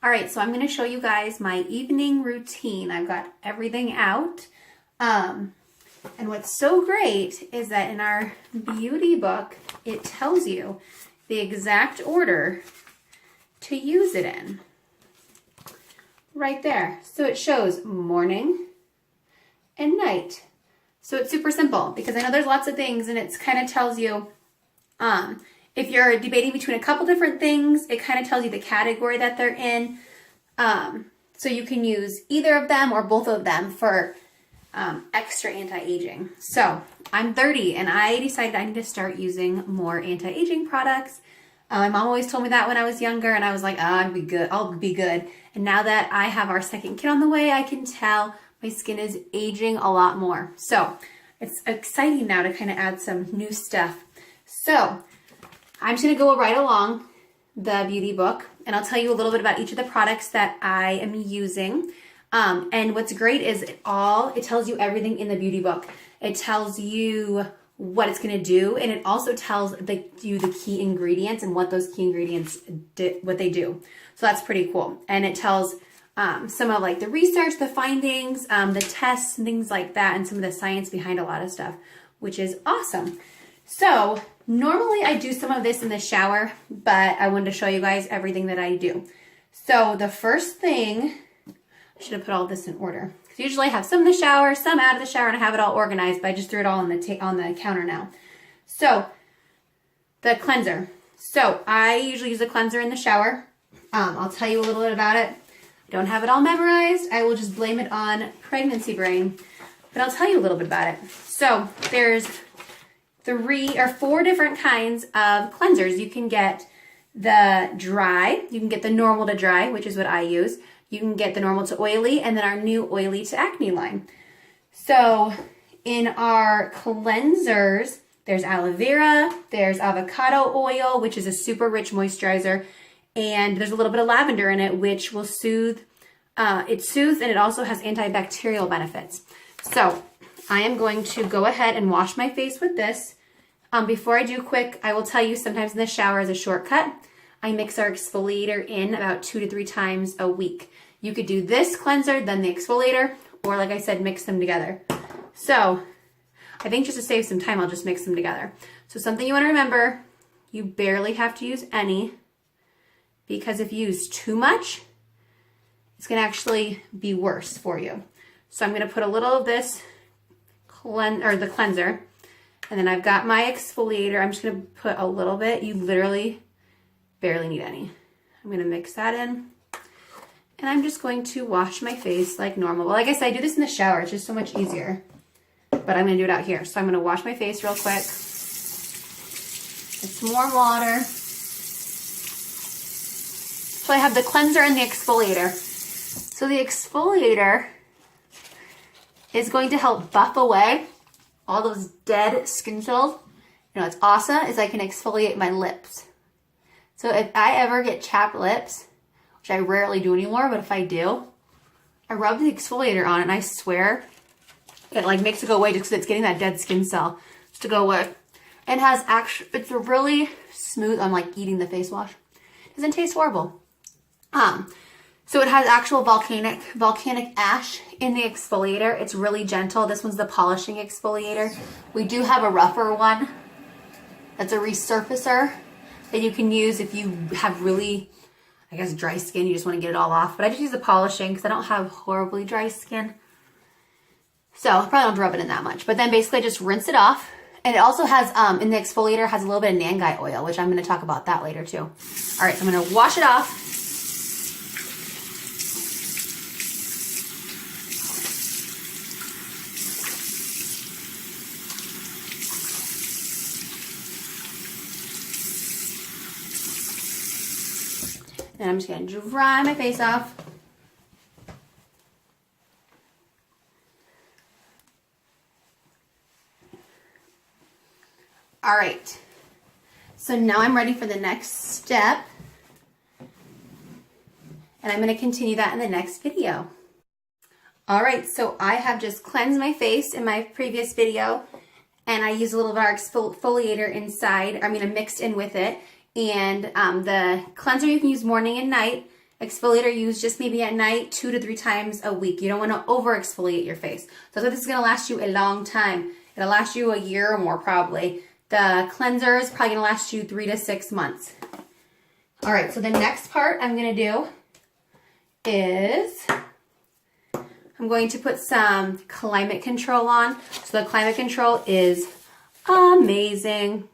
All right, so I'm going to show you guys my evening routine. I've got everything out. And what's so great is that in our beauty book, it tells you the exact order to use it in. Right there. So it shows morning and night. So it's super simple because I know there's lots of things and it kind of tells you, if you're debating between a couple different things, it kind of tells you the category that they're in. So you can use either of them or both of them for extra anti-aging. So I'm 30 and I decided I need to start using more anti-aging products. My mom always told me that when I was younger and I was like, oh, I'll be good. And now that I have our second kid on the way, I can tell my skin is aging a lot more. So it's exciting now to kind of add some new stuff. So I'm just going to go right along the beauty book and I'll tell you a little bit about each of the products that I am using. And what's great is it tells you everything in the beauty book. It tells you what it's going to do, and it also tells you the key ingredients and what those key ingredients what they do. So that's pretty cool. And it tells some of like the research, the findings, the tests and things like that, and some of the science behind a lot of stuff, which is awesome. So normally I do some of this in the shower, but I wanted to show you guys everything that I do. So the first thing, I should have put all this in order. Usually I have some in the shower, some out of the shower, and I have it all organized, but I just threw it all on the counter now. So the cleanser. So I usually use a cleanser in the shower. I'll tell you a little bit about it. I don't have it all memorized. I will just blame it on pregnancy brain, but I'll tell you a little bit about it. So there's 3 or 4 different kinds of cleansers. You can get the dry, you can get the normal to dry, which is what I use. You can get the normal to oily, and then our new oily to acne line. So in our cleansers, there's aloe vera, there's avocado oil, which is a super rich moisturizer, and there's a little bit of lavender in it, which will soothe. It soothes, and it also has antibacterial benefits. So I am going to go ahead and wash my face with this. Before I do quick, I will tell you sometimes in the shower as a shortcut, I mix our exfoliator in about 2 to 3 times a week. You could do this cleanser, then the exfoliator, or like I said, mix them together. So I think just to save some time, I'll just mix them together. So something you want to remember, you barely have to use any, because if you use too much, it's going to actually be worse for you. So I'm going to put a little of this the cleanser, and then I've got my exfoliator. I'm just going to put a little bit. You literally barely need any. I'm going to mix that in. And I'm just going to wash my face like normal. Well, like I said, I do this in the shower. It's just so much easier. But I'm going to do it out here. So I'm going to wash my face real quick. With some more water. So I have the cleanser and the exfoliator. So the exfoliator is going to help buff away all those dead skin cells. You know what's awesome is I can exfoliate my lips. So if I ever get chapped lips, which I rarely do anymore, but if I do, I rub the exfoliator on it, and I swear it like makes it go away just because it's getting that dead skin cell just to go away. And it's really smooth. I'm like eating the face wash. It doesn't taste horrible. So it has actual volcanic ash in the exfoliator. It's really gentle. This one's the polishing exfoliator. We do have a rougher one that's a resurfacer that you can use if you have really, I guess, dry skin. You just want to get it all off. But I just use the polishing because I don't have horribly dry skin. So I probably don't rub it in that much. But then basically just rinse it off. And it also has, in the exfoliator, has a little bit of Nangai oil, which I'm going to talk about that later too. All right, so I'm going to wash it off. And I'm just going to dry my face off. All right. So now I'm ready for the next step. And I'm going to continue that in the next video. All right, so I have just cleansed my face in my previous video. And I use a little of our exfoliator inside. I mixed in with it. And the cleanser you can use morning and night. exfoliator used just maybe at night 2 to 3 times a week. You don't want to over exfoliate your face. So this is going to last you a long time. It'll last you a year or more probably. The cleanser is probably going to last you 3 to 6 months. All right, so the next part I'm going to do is I'm going to put some climate control on. So the climate control is amazing.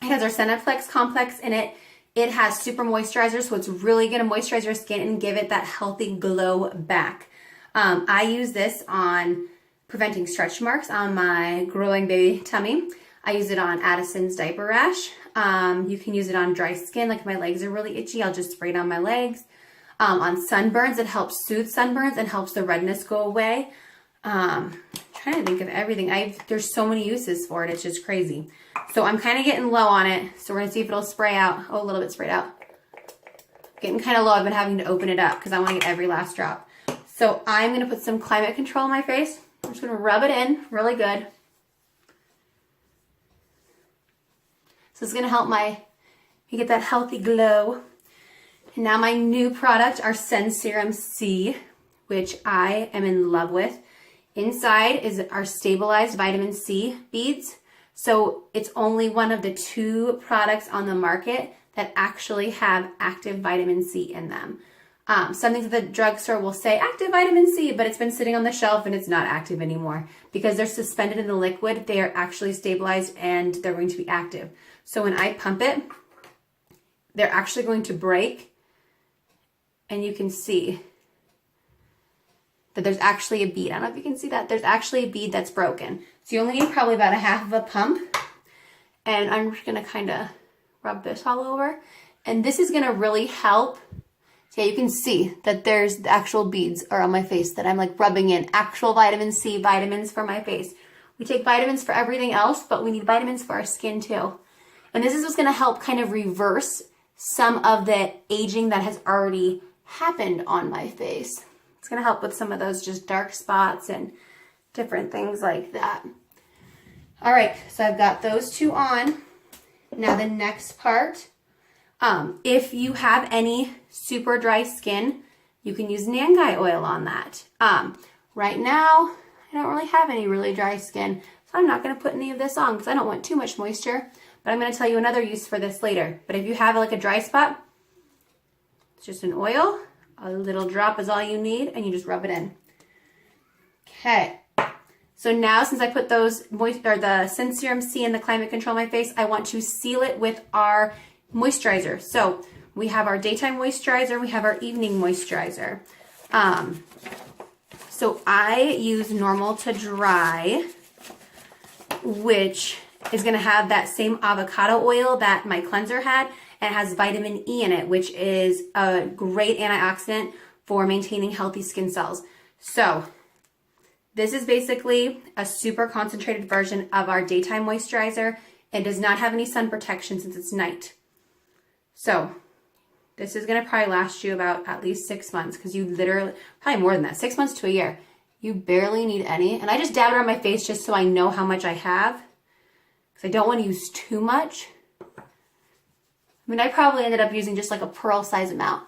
It has our Seneplex complex in it. It has super moisturizer, so it's really going to moisturize your skin and give it that healthy glow back. I use this on preventing stretch marks on my growing baby tummy. I use it on Addison's diaper rash. You can use it on dry skin, like if my legs are really itchy, I'll just spray it on my legs. On sunburns, it helps soothe sunburns and helps the redness go away. Trying to think of everything. There's so many uses for it. It's just crazy. So I'm kind of getting low on it. So we're going to see if it'll spray out. Oh, a little bit sprayed out. Getting kind of low. I've been having to open it up because I want to get every last drop. So I'm going to put some climate control on my face. I'm just going to rub it in really good. So it's going to help me get that healthy glow. And now my new product, our SeneSerum-C, which I am in love with. Inside is our stabilized vitamin C beads. So it's only one of the 2 products on the market that actually have active vitamin C in them. Some things at the drugstore will say active vitamin C, but it's been sitting on the shelf and it's not active anymore because they're suspended in the liquid. They are actually stabilized and they're going to be active. So when I pump it, they're actually going to break, and you can see that there's actually a bead. I don't know if you can see that. There's actually a bead that's broken. So you only need probably about a half of a pump. And I'm just going to kind of rub this all over. And this is going to really help. So yeah, you can see that there's the actual beads are on my face that I'm like rubbing in. Actual vitamin C vitamins for my face. We take vitamins for everything else, but we need vitamins for our skin too. And this is what's going to help kind of reverse some of the aging that has already happened on my face. It's going to help with some of those just dark spots and different things like that. All right, so I've got those 2 on. Now the next part, if you have any super dry skin, you can use Nangai oil on that. Right now, I don't really have any really dry skin, so I'm not going to put any of this on because I don't want too much moisture. But I'm going to tell you another use for this later. But if you have like a dry spot, it's just an oil. A little drop is all you need, and you just rub it in. Okay. So now, since I put those the SeneSerum-C and the climate control on my face, I want to seal it with our moisturizer. So we have our daytime moisturizer, we have our evening moisturizer. So I use normal to dry, which is going to have that same avocado oil that my cleanser had. It has vitamin E in it, which is a great antioxidant for maintaining healthy skin cells. So this is basically a super concentrated version of our daytime moisturizer. It does not have any sun protection since it's night. So this is going to probably last you about at least 6 months because you literally, probably more than that, 6 months to a year. You barely need any. And I just dab it on my face just so I know how much I have because I don't want to use too much. I mean, I probably ended up using just like a pearl size amount.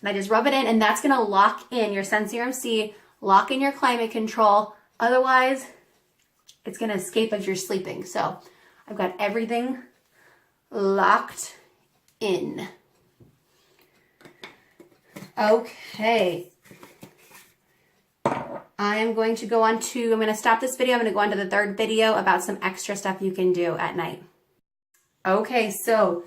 And I just rub it in, and that's going to lock in your SeneSerum-C, lock in your climate control. Otherwise, it's going to escape as you're sleeping. So I've got everything locked in. Okay. I'm going to stop this video. I'm going to go on to the 3rd video about some extra stuff you can do at night. Okay, so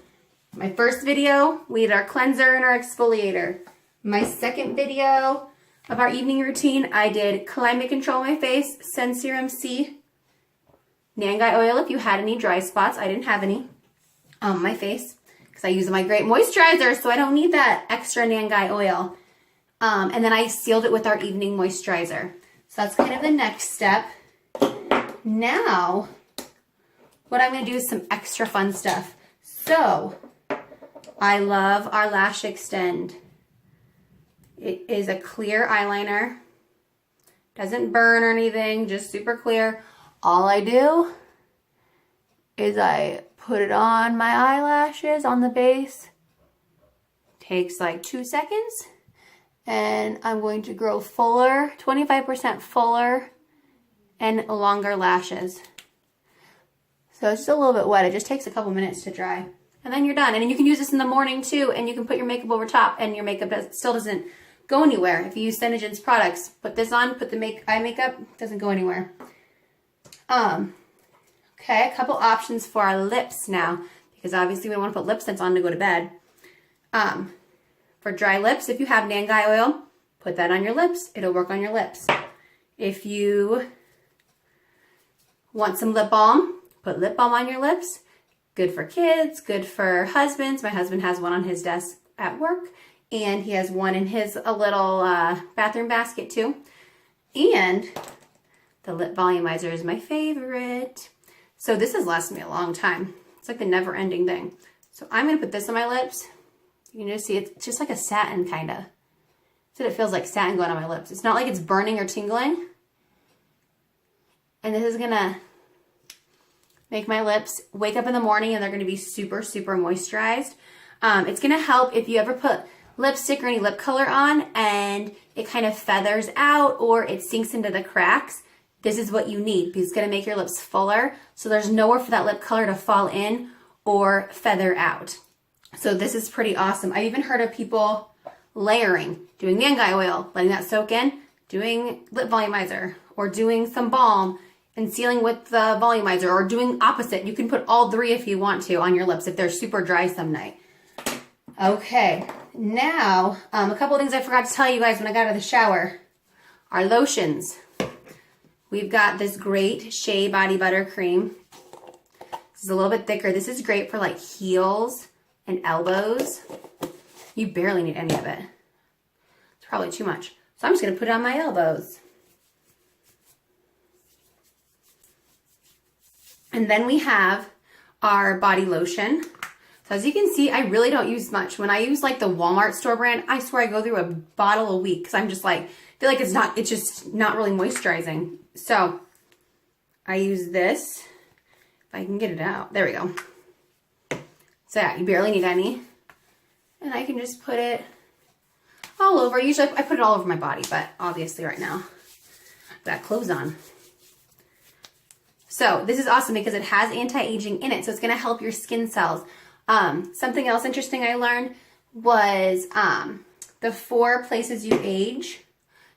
my first video, we had our cleanser and our exfoliator. My second video of our evening routine, I did climate control on my face, SeneSerum-C, Nangai oil if you had any dry spots. I didn't have any on my face because I use my great moisturizer, so I don't need that extra Nangai oil. And then I sealed it with our evening moisturizer. So that's kind of the next step. Now, what I'm going to do is some extra fun stuff. So, I love our Lash Extend. It is a clear eyeliner. Doesn't burn or anything, just super clear. All I do is I put it on my eyelashes on the base. Takes like 2 seconds. And I'm going to grow fuller, 25% fuller and longer lashes. So it's just a little bit wet. It just takes a couple minutes to dry. And then you're done. And then you can use this in the morning too, and you can put your makeup over top, and your makeup still doesn't go anywhere. If you use SeneGence products, put this on, put the eye makeup, doesn't go anywhere. Okay, a couple options for our lips now, because obviously we don't want to put lip scents on to go to bed. For dry lips, if you have Nangai oil, put that on your lips. It'll work on your lips. If you want some lip balm, put lip balm on your lips. Good for kids, good for husbands. My husband has one on his desk at work, and he has one in his little bathroom basket too. And the lip volumizer is my favorite. So this has lasted me a long time. It's like the never-ending thing. So I'm going to put this on my lips. You can just see it's just like a satin kind of. So it feels like satin going on my lips. It's not like it's burning or tingling. And this is going to make my lips wake up in the morning and they're going to be super, super moisturized. It's going to help if you ever put lipstick or any lip color on and it kind of feathers out or it sinks into the cracks. This is what you need because it's going to make your lips fuller. So there's nowhere for that lip color to fall in or feather out. So this is pretty awesome. I've even heard of people layering, doing Nangai oil, letting that soak in, doing lip volumizer, or doing some balm and sealing with the volumizer, or doing opposite. You can put all three if you want to on your lips if they're super dry some night. Okay, now a couple of things I forgot to tell you guys when I got out of the shower. Our lotions. We've got this great Shea Body Butter Cream. This is a little bit thicker. This is great for like heels and elbows. You barely need any of it. It's probably too much. So I'm just going to put it on my elbows. And then we have our body lotion. So as you can see, I really don't use much. When I use like the Walmart store brand, I swear I go through a bottle a week because I'm just like, feel like it's just not really moisturizing. So I use this. If I can get it out. There we go. So yeah, you barely need any. And I can just put it all over. Usually I put it all over my body, but obviously right now I've got clothes on. So this is awesome because it has anti-aging in it. So it's going to help your skin cells. Something else interesting I learned was the 4 places you age.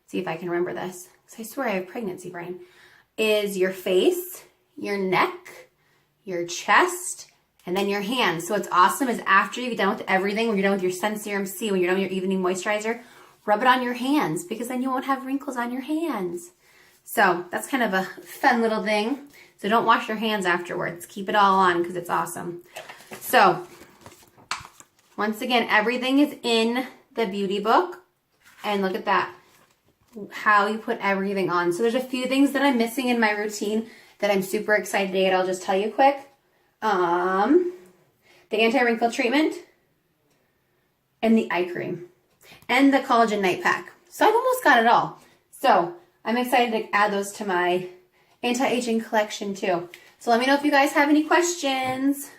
See if I can remember this. Because I swear I have pregnancy brain. Is your face, your neck, your chest, and then your hands. So what's awesome is after you get done with everything, when you're done with your SeneSerum-C, when you're done with your evening moisturizer, rub it on your hands because then you won't have wrinkles on your hands. So that's kind of a fun little thing. So don't wash your hands afterwards. Keep it all on because it's awesome. So once again, everything is in the beauty book. And look at that, how you put everything on. So there's a few things that I'm missing in my routine that I'm super excited to get. I'll just tell you quick. The anti-wrinkle treatment and the eye cream and the collagen night pack. So I've almost got it all. So I'm excited to add those to my anti-aging collection too. So let me know if you guys have any questions.